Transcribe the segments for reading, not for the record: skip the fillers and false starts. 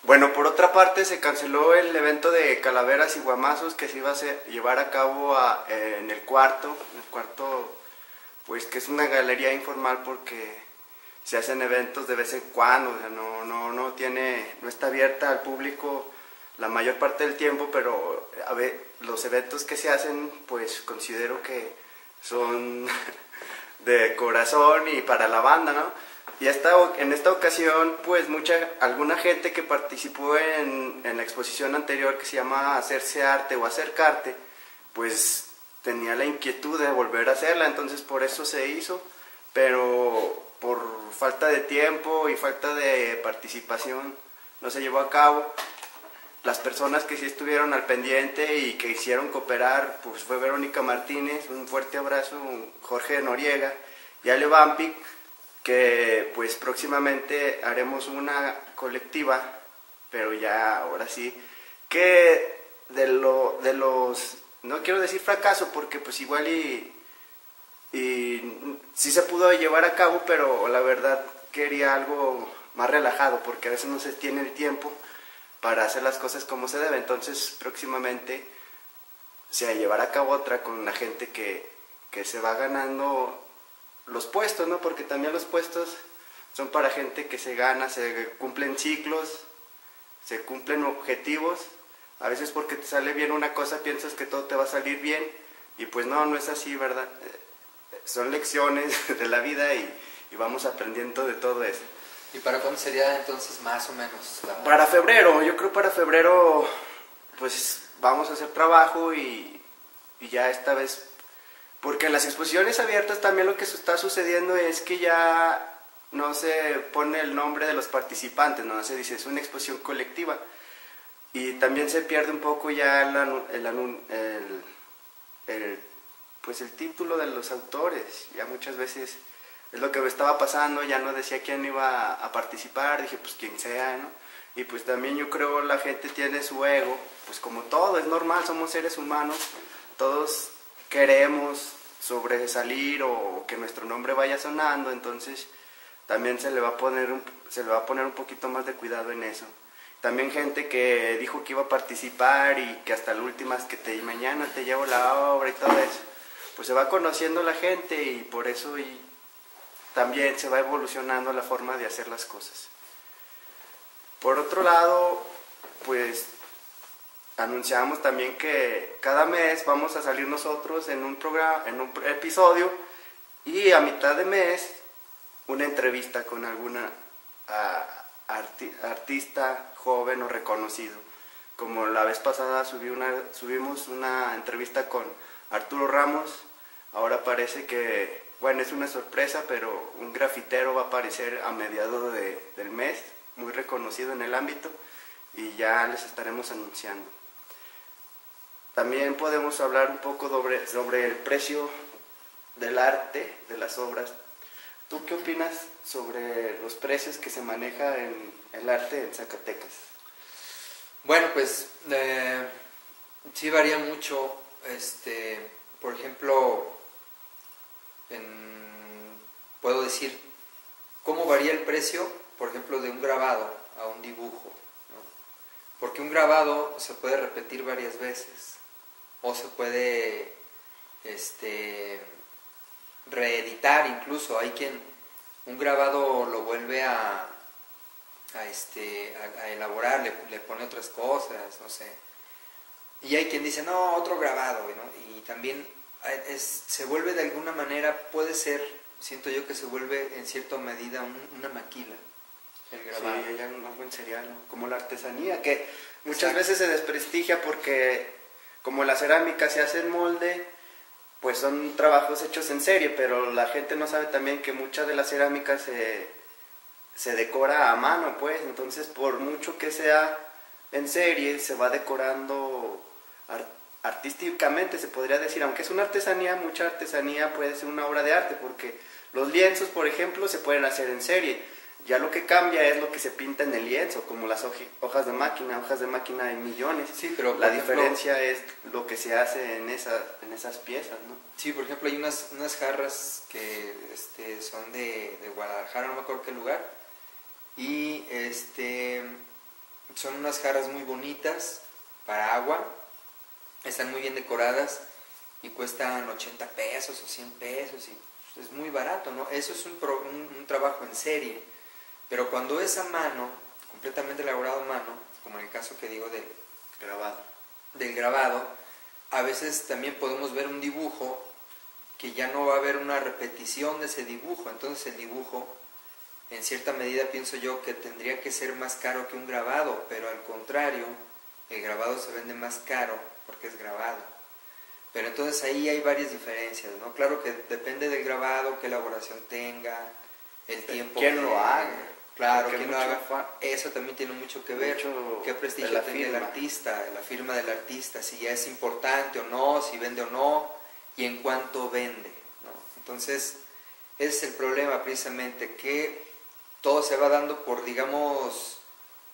Bueno, por otra parte se canceló el evento de Calaveras y Guamazos que se iba a llevar a cabo en el cuarto, pues que es una galería informal porque se hacen eventos de vez en cuando, o sea, no está abierta al público la mayor parte del tiempo, pero a ver, los eventos que se hacen, pues considero que son de corazón y para la banda, ¿no? Y en esta ocasión, pues alguna gente que participó en la exposición anterior que se llama Hacerse Arte o Acercarte, pues tenía la inquietud de volver a hacerla, entonces por eso se hizo, pero por falta de tiempo y falta de participación no se llevó a cabo. Las personas que sí estuvieron al pendiente y que hicieron cooperar, pues fue Verónica Martínez, un fuerte abrazo, Jorge Noriega y Ale Vampic, que pues próximamente haremos una colectiva, pero ya ahora sí, que de los, no quiero decir fracaso, porque pues igual y sí se pudo llevar a cabo, pero la verdad quería algo más relajado, porque a veces no se tiene el tiempo para hacer las cosas como se debe. Entonces próximamente se llevará a cabo otra con la gente que se va ganando los puestos, ¿no? Porque también los puestos son para gente que se gana, se cumplen ciclos, se cumplen objetivos. A veces porque te sale bien una cosa piensas que todo te va a salir bien y pues no es así, ¿verdad? Son lecciones de la vida y vamos aprendiendo de todo eso. ¿Y para cuándo sería entonces más o menos? Para febrero, yo creo para febrero pues vamos a hacer trabajo y ya esta vez, porque en las exposiciones abiertas también lo que está sucediendo es que ya no se pone el nombre de los participantes, no se dice, es una exposición colectiva y también se pierde un poco ya pues el título de los autores. Ya muchas veces es lo que me estaba pasando, ya no decía quién iba a participar, dije pues quien sea, ¿no? Y pues también yo creo la gente tiene su ego, pues como todo, es normal, somos seres humanos, todos queremos sobresalir o que nuestro nombre vaya sonando, entonces también se le va a poner un poquito más de cuidado en eso. También gente que dijo que iba a participar y que hasta la última es que mañana te llevo la obra y todo eso, pues se va conociendo la gente y por eso también se va evolucionando la forma de hacer las cosas. Por otro lado, pues anunciamos también que cada mes vamos a salir nosotros en un programa, en un episodio, y a mitad de mes una entrevista con alguna artista joven o reconocido. Como la vez pasada subimos una entrevista con Arturo Ramos, ahora parece que, bueno, es una sorpresa, pero un grafitero va a aparecer a mediados del mes, muy reconocido en el ámbito, y ya les estaremos anunciando. También podemos hablar un poco sobre el precio del arte, de las obras. ¿Tú qué opinas sobre los precios que se maneja en el arte en Zacatecas? Bueno, pues sí varía mucho. Por ejemplo, puedo decir cómo varía el precio, por ejemplo, de un grabado a un dibujo, ¿no? Porque un grabado se puede repetir varias veces o se puede reeditar incluso. Hay quien un grabado lo vuelve a elaborar, le pone otras cosas, no sé. Y hay quien dice, no, otro grabado, ¿no? Y también se vuelve de alguna manera, puede ser, siento yo que se vuelve en cierta medida una maquila, el grabado. Sí, ya algo en serial, ¿no? Como la artesanía, que muchas veces se desprestigia porque como la cerámica se hace en molde, pues son trabajos hechos en serie, pero la gente no sabe también que mucha de la cerámica se decora a mano, pues, entonces por mucho que sea en serie, se va decorando artísticamente, se podría decir, aunque es una artesanía, mucha artesanía puede ser una obra de arte, porque los lienzos, por ejemplo, se pueden hacer en serie, ya lo que cambia es lo que se pinta en el lienzo, como las hojas de máquina hay millones, sí, pero la diferencia es lo que se hace en esas piezas, ¿no? Sí, por ejemplo, hay unas jarras que son de Guadalajara, no me acuerdo qué lugar, y son unas jarras muy bonitas para agua, están muy bien decoradas y cuestan 80 pesos o 100 pesos y es muy barato, ¿no? Eso es un trabajo en serie, pero cuando es a mano, completamente elaborado a mano, como en el caso que digo del grabado, a veces también podemos ver un dibujo que ya no va a haber una repetición de ese dibujo, entonces el dibujo, en cierta medida pienso yo que tendría que ser más caro que un grabado, pero al contrario, el grabado se vende más caro porque es grabado. Pero entonces ahí hay varias diferencias, ¿no? Claro que depende del grabado, qué elaboración tenga, el tiempo ¿Quién lo haga? Claro, quién lo haga. Eso también tiene mucho que ver. Qué prestigio tenga el artista, la firma del artista, si ya es importante o no, si vende o no, y en cuánto vende, ¿no? Entonces, ese es el problema precisamente, que todo se va dando por, digamos,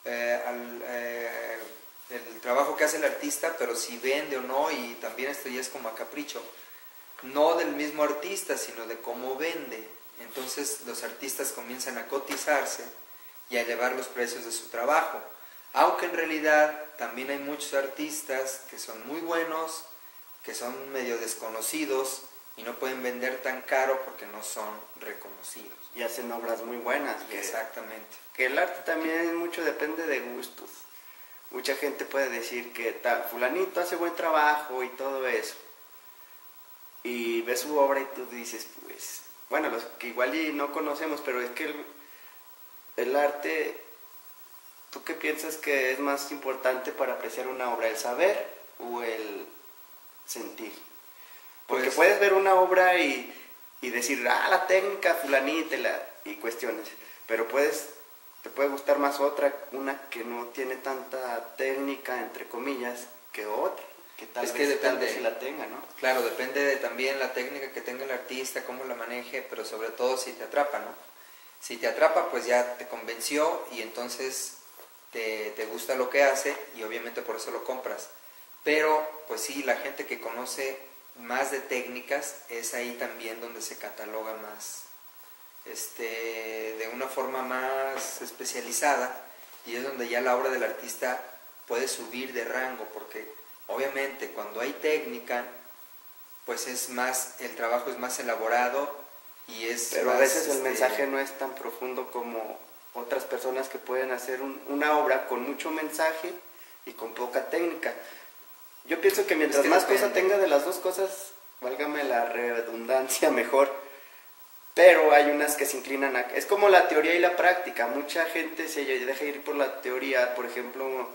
el trabajo que hace el artista, pero si vende o no, y también esto ya es como a capricho, no del mismo artista, sino de cómo vende. Entonces los artistas comienzan a cotizarse y a elevar los precios de su trabajo, aunque en realidad también hay muchos artistas que son muy buenos, que son medio desconocidos y no pueden vender tan caro porque no son reconocidos. Y hacen obras muy buenas. Exactamente. Que el arte también mucho depende de gustos. Mucha gente puede decir que fulanito hace buen trabajo y todo eso. Y ves su obra y tú dices, pues, bueno, los que igual y no conocemos, pero es que el arte, ¿tú qué piensas que es más importante para apreciar una obra, el saber o el sentir? Porque Pues, puedes ver una obra y decir, la técnica fulanita y cuestiones, pero te puede gustar más una que no tiene tanta técnica, entre comillas, que otra, que tal vez sí la tenga, ¿no? Claro, depende también la técnica que tenga el artista, cómo la maneje, pero sobre todo si te atrapa, ¿no? Si te atrapa, pues ya te convenció y entonces te gusta lo que hace y obviamente por eso lo compras. Pero, pues sí, la gente que conoce más de técnicas es ahí también donde se cataloga más, de una forma más especializada, y es donde ya la obra del artista puede subir de rango, porque obviamente cuando hay técnica, pues el trabajo es más elaborado y es pero más, a veces el mensaje no es tan profundo como otras personas que pueden hacer una obra con mucho mensaje y con poca técnica. Yo pienso que mientras más cosa tenga de las dos cosas, válgame la redundancia, mejor. Pero hay unas que se inclinan a... Es como la teoría y la práctica. Mucha gente se deja ir por la teoría. Por ejemplo,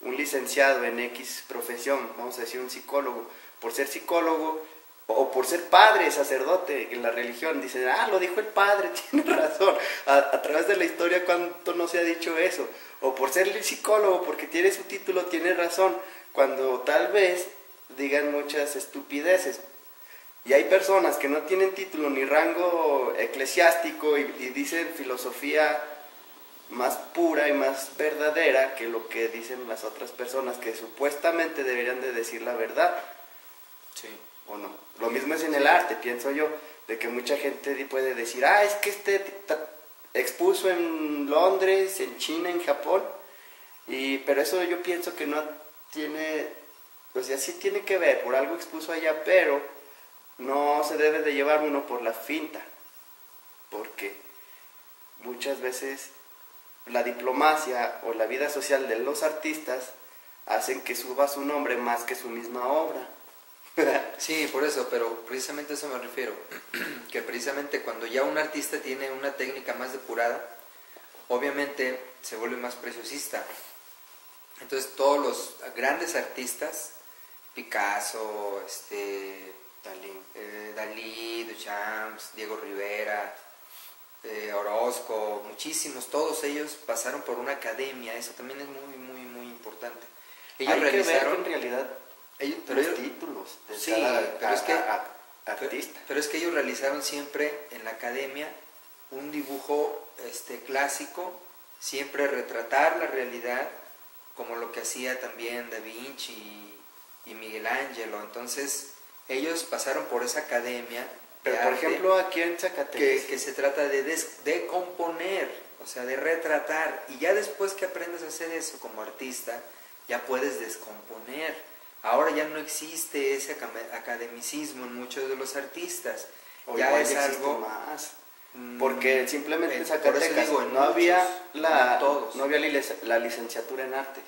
un licenciado en X profesión, vamos a decir un psicólogo, por ser psicólogo o por ser padre, sacerdote en la religión, dicen, lo dijo el padre, tiene razón. A través de la historia, ¿cuánto no se ha dicho eso? O por ser psicólogo, porque tiene su título, tiene razón, cuando tal vez digan muchas estupideces. Y hay personas que no tienen título ni rango eclesiástico y dicen filosofía más pura y más verdadera que lo que dicen las otras personas que supuestamente deberían de decir la verdad. Sí. ¿O no? Lo mismo es en el arte, pienso yo, de que mucha gente puede decir, es que expuso en Londres, en China, en Japón, pero eso yo pienso que no tiene, o sea, sí tiene que ver, por algo expuso allá, pero no se debe de llevar uno por la finta, porque muchas veces la diplomacia o la vida social de los artistas hacen que suba su nombre más que su misma obra. Sí, por eso, pero precisamente a eso me refiero, que precisamente cuando ya un artista tiene una técnica más depurada, obviamente se vuelve más preciosista. Entonces todos los grandes artistas, Picasso, Dalí, Duchamp, Diego Rivera, Orozco, muchísimos, todos ellos pasaron por una academia. Eso también es muy, muy, muy importante. Ellos realizaron en realidad los títulos de sí, cada artista. Pero es que ellos realizaron siempre en la academia un dibujo clásico, siempre retratar la realidad, como lo que hacía también Da Vinci y Miguel Ángelo. Entonces ellos pasaron por esa academia. Pero por ejemplo aquí en Zacatecas, que se trata de componer, o sea, de retratar. Y ya después que aprendes a hacer eso como artista, ya puedes descomponer. Ahora ya no existe ese academicismo en muchos de los artistas. O ya igual es existe algo más. Porque simplemente en por eso Zacatecas digo, en no muchos, había en todos. no había la licenciatura en arte.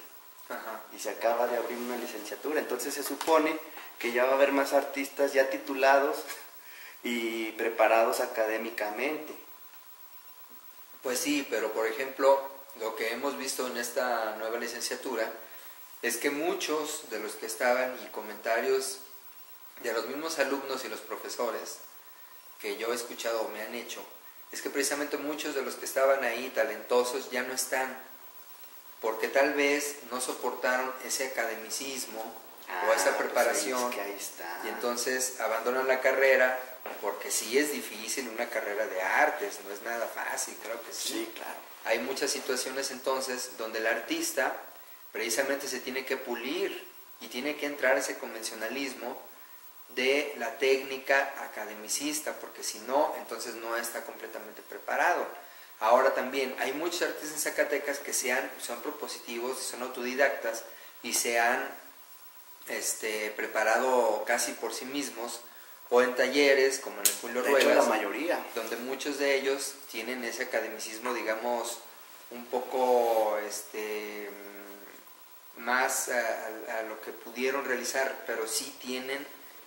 Ajá. Y se acaba de abrir una licenciatura. Entonces se supone que ya va a haber más artistas ya titulados y preparados académicamente. Pues sí, pero por ejemplo, lo que hemos visto en esta nueva licenciatura es que muchos de los que estaban, y comentarios de los mismos alumnos y los profesores que yo he escuchado o me han hecho, es que precisamente muchos de los que estaban ahí talentosos ya no están, porque tal vez no soportaron ese academicismo o esa preparación, pues ahí está. Y entonces abandonan la carrera, porque sí es difícil una carrera de artes, no es nada fácil, creo que sí. Sí, claro. Hay muchas situaciones entonces donde el artista precisamente se tiene que pulir y tiene que entrar a ese convencionalismo de la técnica academicista, porque si no, entonces no está completamente preparado. Ahora también hay muchos artistas en Zacatecas que son propositivos, son autodidactas y se han preparado casi por sí mismos, o en talleres como en el Julio Ruelas, la mayoría, donde muchos de ellos tienen ese academicismo, digamos, un poco más a lo que pudieron realizar, pero sí tienen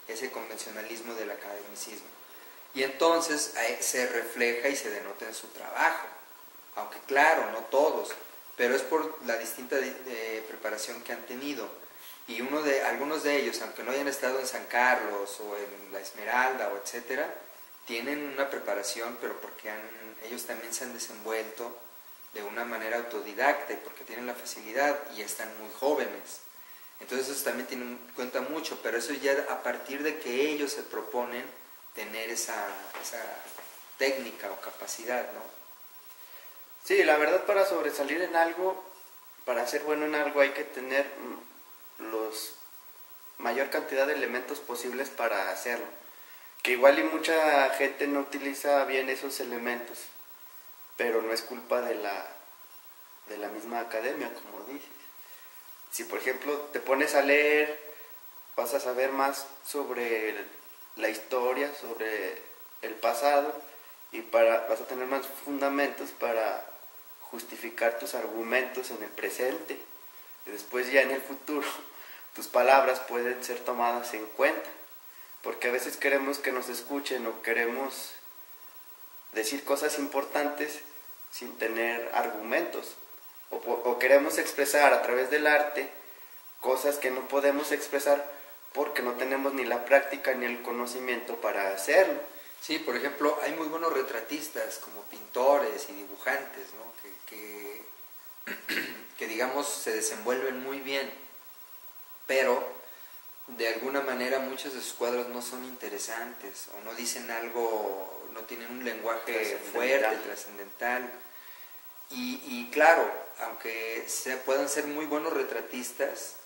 ese convencionalismo del academicismo. Y entonces se refleja y se denota en su trabajo, aunque claro, no todos, pero es por la distinta preparación que han tenido. Y algunos de ellos, aunque no hayan estado en San Carlos o en La Esmeralda o etcétera, tienen una preparación, pero porque ellos también se han desenvuelto de una manera autodidacta y porque tienen la facilidad y están muy jóvenes. Entonces eso también cuenta mucho, pero eso ya a partir de que ellos se proponen tener esa técnica o capacidad, ¿no? Sí, la verdad, para sobresalir en algo, para ser bueno en algo, hay que tener los mayor cantidad de elementos posibles para hacerlo. Que igual y mucha gente no utiliza bien esos elementos, pero no es culpa de la misma academia, como dices. Si por ejemplo te pones a leer, vas a saber más sobre la historia, sobre el pasado, y vas a tener más fundamentos para justificar tus argumentos en el presente, y después ya en el futuro tus palabras pueden ser tomadas en cuenta, porque a veces queremos que nos escuchen o queremos decir cosas importantes sin tener argumentos, o queremos expresar a través del arte cosas que no podemos expresar porque no tenemos ni la práctica ni el conocimiento para hacerlo. Sí, por ejemplo, hay muy buenos retratistas como pintores y dibujantes, ¿no? que digamos se desenvuelven muy bien, pero de alguna manera muchos de sus cuadros no son interesantes o no dicen algo, no tienen un lenguaje fuerte, trascendental. Y claro, aunque puedan ser muy buenos retratistas,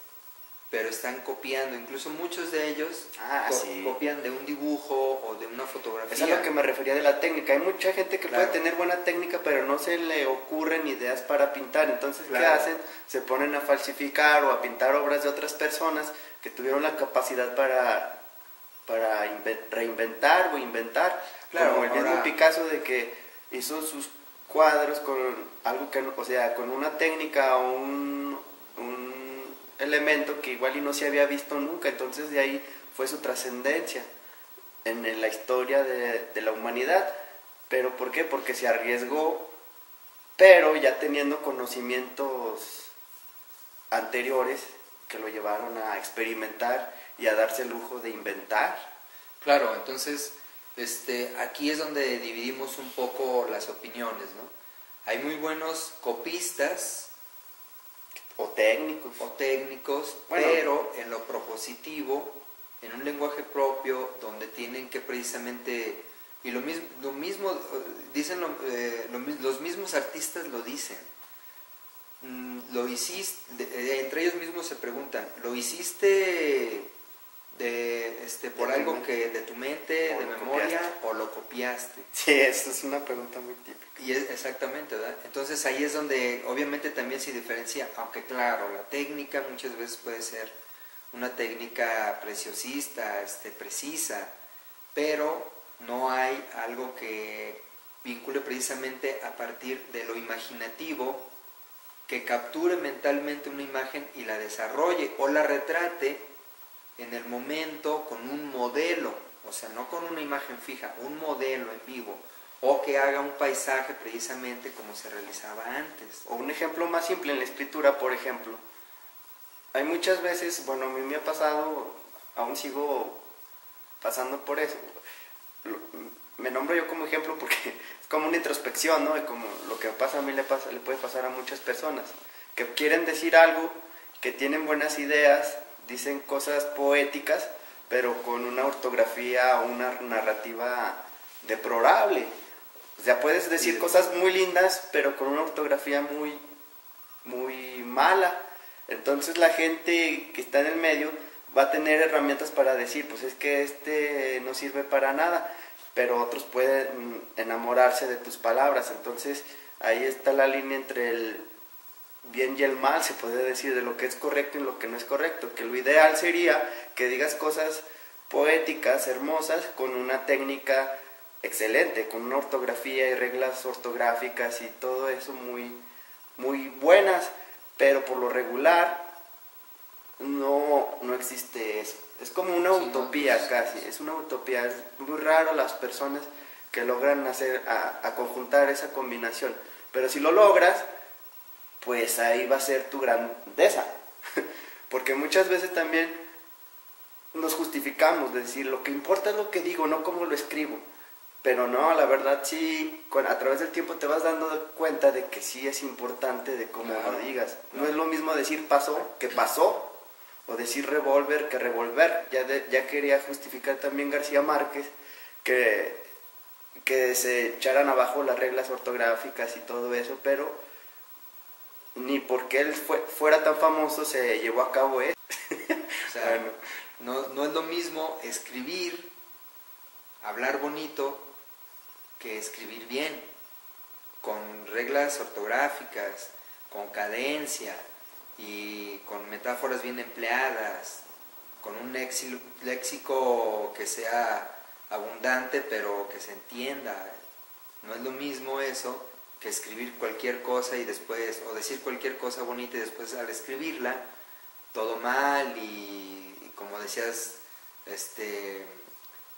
pero están copiando, incluso muchos de ellos copian de un dibujo o de una fotografía. Eso es a lo que me refería de la técnica. Hay mucha gente que puede tener buena técnica, pero no se le ocurren ideas para pintar. Entonces, ¿qué hacen? Se ponen a falsificar o a pintar obras de otras personas que tuvieron la capacidad para reinventar o inventar. Claro, como el mismo Picasso, de que hizo sus cuadros con algo que, o sea, con una técnica o un elemento que igual y no se había visto nunca. Entonces de ahí fue su trascendencia en la historia de la humanidad. ¿Pero por qué? Porque se arriesgó, pero ya teniendo conocimientos anteriores que lo llevaron a experimentar y a darse el lujo de inventar. Claro, entonces aquí es donde dividimos un poco las opiniones, ¿no? Hay muy buenos copistas o técnicos, bueno, pero en lo propositivo, en un lenguaje propio, donde tienen que precisamente, y lo mismo dicen los mismos artistas lo dicen, lo hiciste, entre ellos mismos se preguntan, ¿lo hiciste por De tu algo mente. que de tu mente, O de lo memoria, copiaste. o lo copiaste. Sí, eso es una pregunta muy típica. Y es exactamente, ¿verdad? Entonces ahí es donde obviamente también se diferencia, aunque claro, la técnica muchas veces puede ser una técnica preciosista, precisa, pero no hay algo que vincule precisamente a partir de lo imaginativo, que capture mentalmente una imagen y la desarrolle o la retrate en el momento con un modelo, o sea, no con una imagen fija, un modelo en vivo, o que haga un paisaje precisamente como se realizaba antes. O un ejemplo más simple en la escritura, por ejemplo. Hay muchas veces, bueno, a mí me ha pasado, aún sigo pasando por eso. Me nombro yo como ejemplo porque es como una introspección, ¿no? Y como lo que pasa a mí le puede pasar a muchas personas que quieren decir algo, que tienen buenas ideas, dicen cosas poéticas, pero con una ortografía o una narrativa deplorable. O sea, puedes decir cosas muy lindas, pero con una ortografía muy, muy mala. Entonces la gente que está en el medio va a tener herramientas para decir, pues es que no sirve para nada, pero otros pueden enamorarse de tus palabras. Entonces ahí está la línea entre el bien y el mal, se puede decir, de lo que es correcto y lo que no es correcto, que lo ideal sería que digas cosas poéticas, hermosas, con una técnica excelente, con una ortografía y reglas ortográficas y todo eso muy, muy buenas, pero por lo regular no existe eso. Es como una utopía, no, casi, es una utopía. Es muy raro las personas que logran a conjuntar esa combinación, pero si lo logras, pues ahí va a ser tu grandeza. Porque muchas veces también nos justificamos de decir, lo que importa es lo que digo, no cómo lo escribo. Pero no, la verdad sí, a través del tiempo te vas dando cuenta de que sí es importante de cómo lo digas. No es lo mismo decir pasó que pasó, o decir revólver que revolver. Ya quería justificar también García Márquez que se echaran abajo las reglas ortográficas y todo eso, pero ni porque él fuera tan famoso se llevó a cabo eso. O sea, bueno, no es lo mismo escribir, hablar bonito, que escribir bien, con reglas ortográficas, con cadencia y con metáforas bien empleadas, con un léxico que sea abundante pero que se entienda. No es lo mismo eso que escribir cualquier cosa y después, o decir cualquier cosa bonita y después al escribirla todo mal y como decías,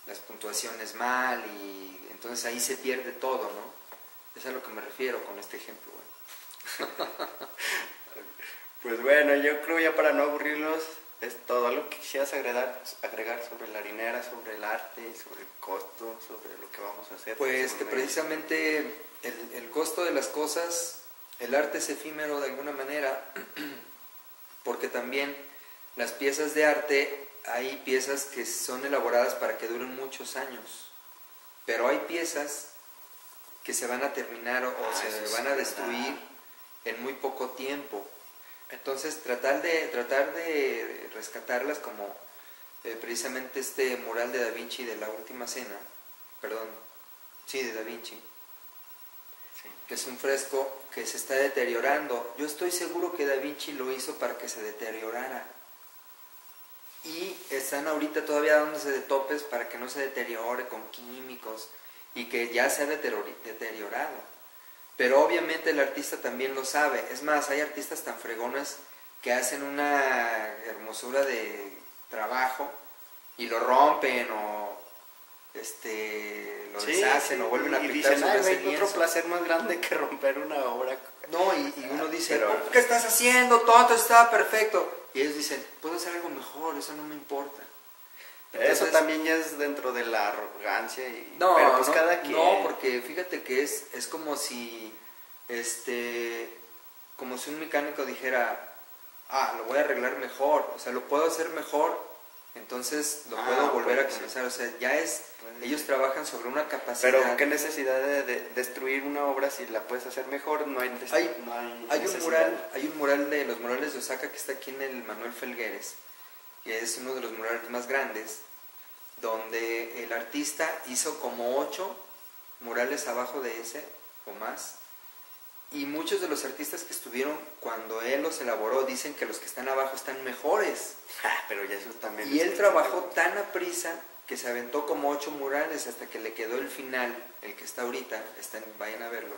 las puntuaciones mal, y entonces ahí se pierde todo, ¿no? Es a lo que me refiero con este ejemplo. Pues bueno, yo creo ya para no aburrirlos es todo. ¿Algo que quisieras agregar sobre la harinera, sobre el arte, sobre el costo, sobre lo que vamos a hacer? Pues que precisamente el costo de las cosas, el arte es efímero de alguna manera, porque también las piezas de arte, hay piezas que son elaboradas para que duren muchos años, pero hay piezas que se van a terminar o se van a destruir en muy poco tiempo. Entonces tratar de rescatarlas, como precisamente este mural de Da Vinci de la Última Cena, de Da Vinci, sí, que es un fresco que se está deteriorando. Yo estoy seguro que Da Vinci lo hizo para que se deteriorara, y están ahorita todavía dándose de topes para que no se deteriore con químicos y que ya se ha deteriorado. Pero obviamente el artista también lo sabe. Es más, hay artistas tan fregonas que hacen una hermosura de trabajo y lo rompen o lo deshacen o vuelven a pintar sobre ese lienzo. Hay otro placer más grande que romper una obra. No, y uno dice, ¿qué estás haciendo? Todo está perfecto. Y ellos dicen, puedo hacer algo mejor, eso no me importa. Entonces, eso también ya es dentro de la arrogancia. Pero pues cada quien... No, porque fíjate que es como si un mecánico dijera, lo voy a arreglar mejor, o sea, lo puedo hacer mejor, entonces lo puedo volver a comenzar. O sea, ya ellos trabajan sobre una capacidad. Pero qué necesidad de destruir una obra si la puedes hacer mejor. Hay un mural de los murales de Osaka que está aquí en el Manuel Felgueres, que es uno de los murales más grandes, donde el artista hizo como 8 murales abajo de ese o más, y muchos de los artistas que estuvieron cuando él los elaboró dicen que los que están abajo están mejores. Pero ya eso también. Y él trabajó tan aprisa que se aventó como 8 murales hasta que le quedó el final, el que está ahorita, vayan a verlo.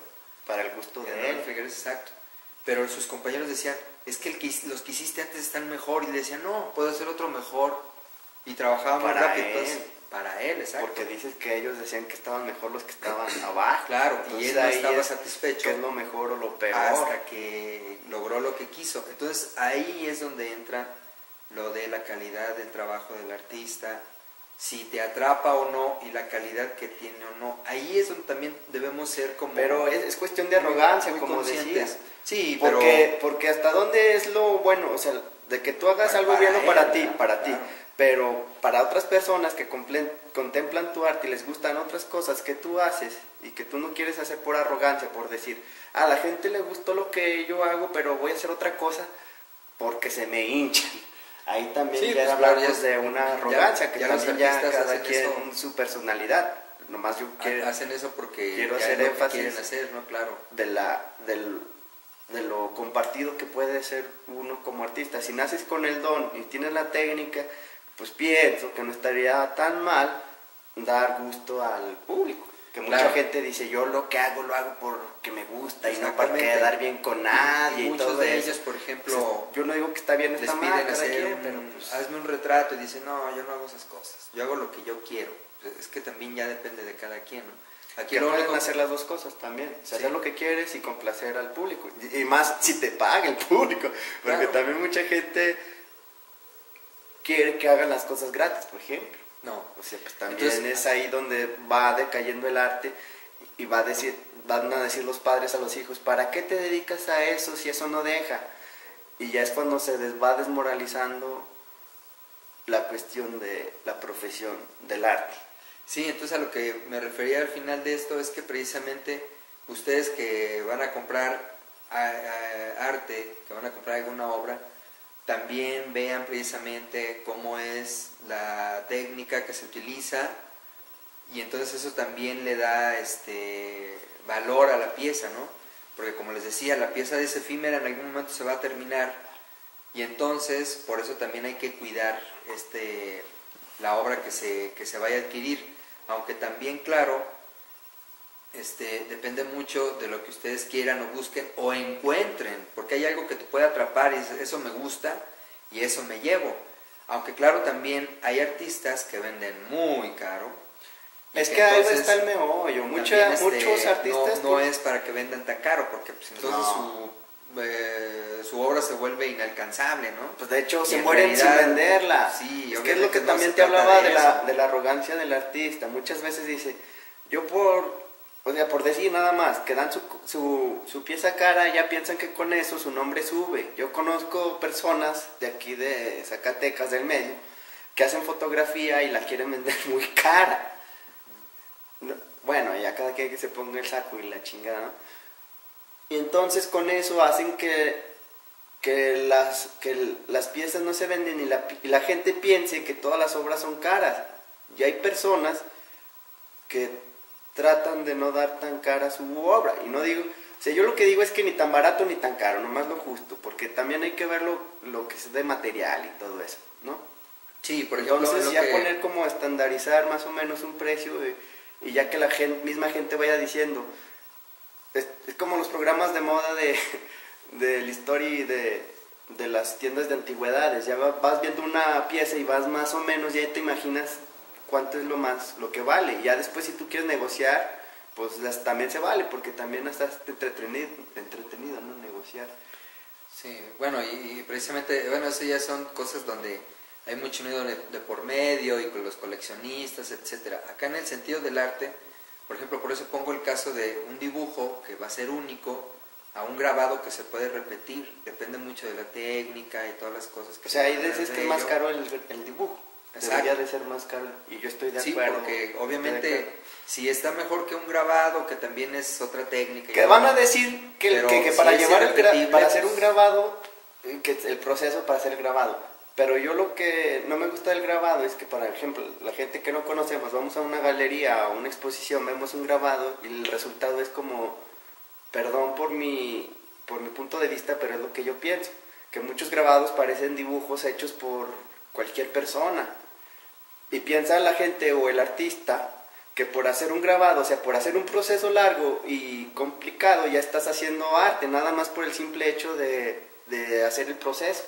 Para el gusto de él. Exacto. Pero sus compañeros decían, es que los que hiciste antes están mejor, y le decían, no, puedo hacer otro mejor. Y trabajaba muy rápido. Entonces, para él, exacto. Porque dices que ellos decían que estaban mejor los que estaban abajo. Claro, y él no estaba satisfecho. ¿Qué es lo mejor o lo peor? Hasta que logró lo que quiso. Entonces ahí es donde entra lo de la calidad del trabajo del artista, si te atrapa o no, y la calidad que tiene o no. Ahí es donde también debemos ser como... Pero es cuestión de arrogancia, muy como decías. Sí, porque hasta dónde es lo bueno, o sea, de que tú hagas algo bueno para ti, claro. Pero para otras personas que contemplan tu arte y les gustan otras cosas que tú haces y que tú no quieres hacer por arrogancia, por decir, a la gente le gustó lo que yo hago, pero voy a hacer otra cosa porque se me hinchan. Ahí también sí, ya pues, hablamos de una arrogancia, que también ya cada quien eso, su personalidad. Nomás yo hacen eso porque quiero hacer énfasis quieren hacer, ¿no? Claro. De lo compartido que puede ser uno como artista. Si naces con el don y tienes la técnica, pues pienso que no estaría tan mal dar gusto al público. Que mucha gente dice, yo lo que hago lo hago porque me gusta y no para quedar bien con nadie. Y muchos de ellos, por ejemplo, yo no digo que está bien, está mal, pero pues, hazme un retrato y dicen, no, yo no hago esas cosas, yo hago lo que yo quiero. Es que también ya depende de cada quien, ¿no? Aquí lo pueden hacer las dos cosas también, o sea, hacer lo que quieres y complacer al público, y más si te paga el público, porque también mucha gente quiere que hagan las cosas gratis, por ejemplo. No. O sea, pues también entonces, es ahí donde va decayendo el arte y van a decir los padres a los hijos, ¿para qué te dedicas a eso si eso no deja? Y ya es cuando se va desmoralizando la cuestión de la profesión del arte. Sí, entonces a lo que me refería al final de esto es que precisamente ustedes que van a comprar arte, que van a comprar alguna obra, también vean precisamente cómo es la técnica que se utiliza, y entonces eso también le da valor a la pieza, ¿no? Porque como les decía, la pieza es efímera, en algún momento se va a terminar, y entonces por eso también hay que cuidar la obra que se vaya a adquirir, aunque también, claro, depende mucho de lo que ustedes quieran o busquen o encuentren, porque hay algo que te puede atrapar y eso me gusta y eso me llevo. Aunque claro, también hay artistas que venden muy caro. Es que ahí está el meollo. Muchos artistas no es para que vendan tan caro, porque pues, entonces su obra se vuelve inalcanzable, ¿no? Pues de hecho se mueren sin venderla. Sí, es que es lo que también te hablaba de la arrogancia del artista. Muchas veces dice, yo por decir nada más, que dan su pieza cara, ya piensan que con eso su nombre sube. Yo conozco personas de aquí de Zacatecas, del medio, que hacen fotografía y la quieren vender muy cara. Bueno, ya cada quien que se ponga el saco y la chingada, ¿no? Y entonces con eso hacen que las piezas no se venden y la gente piense que todas las obras son caras. Y hay personas que tratan de no dar tan cara su obra. Y no digo, o sea, yo lo que digo es que ni tan barato ni tan caro, nomás lo justo, porque también hay que ver lo que es de material y todo eso, ¿no? Sí, por ejemplo, entonces ya poner como estandarizar más o menos un precio y ya que la misma gente vaya diciendo, es como los programas de moda de la historia y de las tiendas de antigüedades, ya vas viendo una pieza y vas más o menos, ya te imaginas cuánto es lo que vale, y ya después si tú quieres negociar, pues también se vale, porque también estás entretenido, ¿no? Negociar. Sí, bueno, y precisamente, bueno, eso ya son cosas donde hay mucho dinero de por medio y con los coleccionistas, etcétera. Acá en el sentido del arte, por ejemplo, por eso pongo el caso de un dibujo que va a ser único a un grabado que se puede repetir, depende mucho de la técnica y todas las cosas que... O sea, ahí dices que es más caro el dibujo. Exacto. Debería de ser más caro, y yo estoy de acuerdo. Sí, porque obviamente si está mejor que un grabado, que también es otra técnica. Que van a decir que para hacer un grabado, que el proceso para hacer el grabado, Pero yo lo que no me gusta del grabado es que, por ejemplo, la gente que no conocemos, vamos a una galería, a una exposición, vemos un grabado y el resultado es como, perdón por mi punto de vista, pero es lo que yo pienso, que muchos grabados parecen dibujos hechos por cualquier persona. Y piensa la gente o el artista que por hacer un grabado, o sea, por hacer un proceso largo y complicado, ya estás haciendo arte, nada más por el simple hecho de hacer el proceso.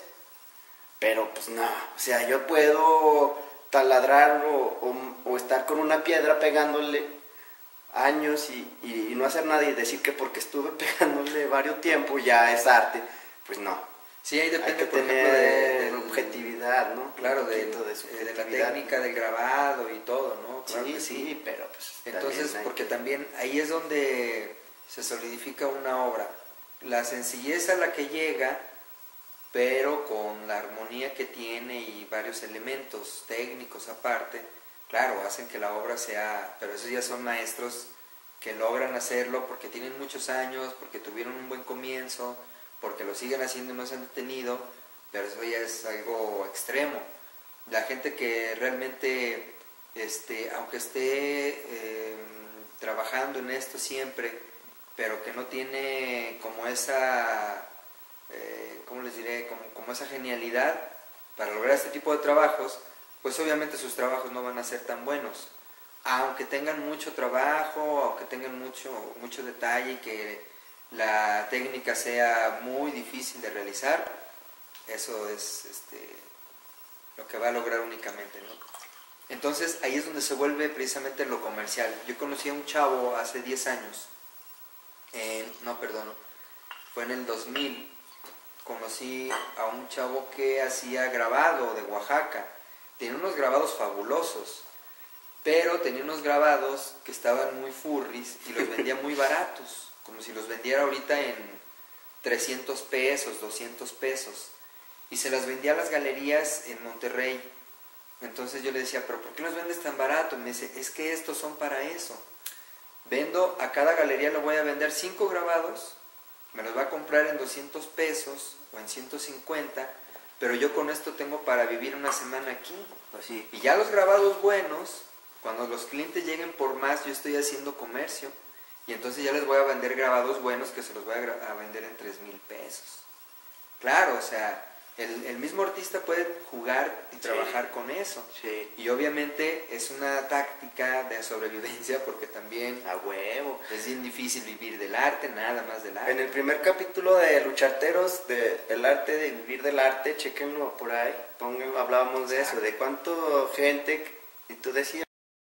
Pero pues no, o sea, yo puedo taladrar o estar con una piedra pegándole años y no hacer nada y decir que porque estuve pegándole varios tiempos ya es arte. Pues no. Sí, ahí depende, Hay que por tener ejemplo, objetividad, ¿no? Claro, de la técnica del grabado y todo, ¿no? Claro sí, que sí, pero pues... Entonces, porque también ahí es donde se solidifica una obra. La sencillez a la que llega, pero con la armonía que tiene y varios elementos técnicos aparte, claro, hacen que la obra sea... Pero esos ya son maestros que logran hacerlo porque tienen muchos años, porque tuvieron un buen comienzo, porque lo siguen haciendo y no se han detenido, pero eso ya es algo extremo. La gente que realmente, aunque esté trabajando en esto siempre, pero que no tiene como esa, ¿cómo les diré? Como esa genialidad para lograr este tipo de trabajos, pues obviamente sus trabajos no van a ser tan buenos. Aunque tengan mucho trabajo, aunque tengan mucho detalle y que la técnica sea muy difícil de realizar, eso es lo que va a lograr únicamente, ¿no? Entonces ahí es donde se vuelve precisamente lo comercial. Yo conocí a un chavo hace 10 años, fue en el 2000, conocí a un chavo que hacía grabado de Oaxaca, tenía unos grabados fabulosos, pero tenía unos grabados que estaban muy furries y los vendía muy baratos, como si los vendiera ahorita en 300 pesos, 200 pesos, y se las vendía a las galerías en Monterrey. Entonces yo le decía, ¿pero por qué los vendes tan barato? Y me dice, es que estos son para eso. Vendo, a cada galería le voy a vender 5 grabados, me los va a comprar en 200 pesos o en 150, pero yo con esto tengo para vivir una semana aquí. Así. Y ya los grabados buenos, cuando los clientes lleguen por más, yo estoy haciendo comercio, y entonces ya les voy a vender grabados buenos que se los voy a vender en 3,000 pesos. Claro, o sea, el mismo artista puede jugar y trabajar con eso. Sí. Y obviamente es una táctica de sobrevivencia porque también A huevo. es bien difícil vivir del arte, nada más del arte. En el primer capítulo de Lucharteros, el arte, de vivir del arte, chéquenlo por ahí, pónganlo, hablábamos de eso, de cuánto gente, y tú decías,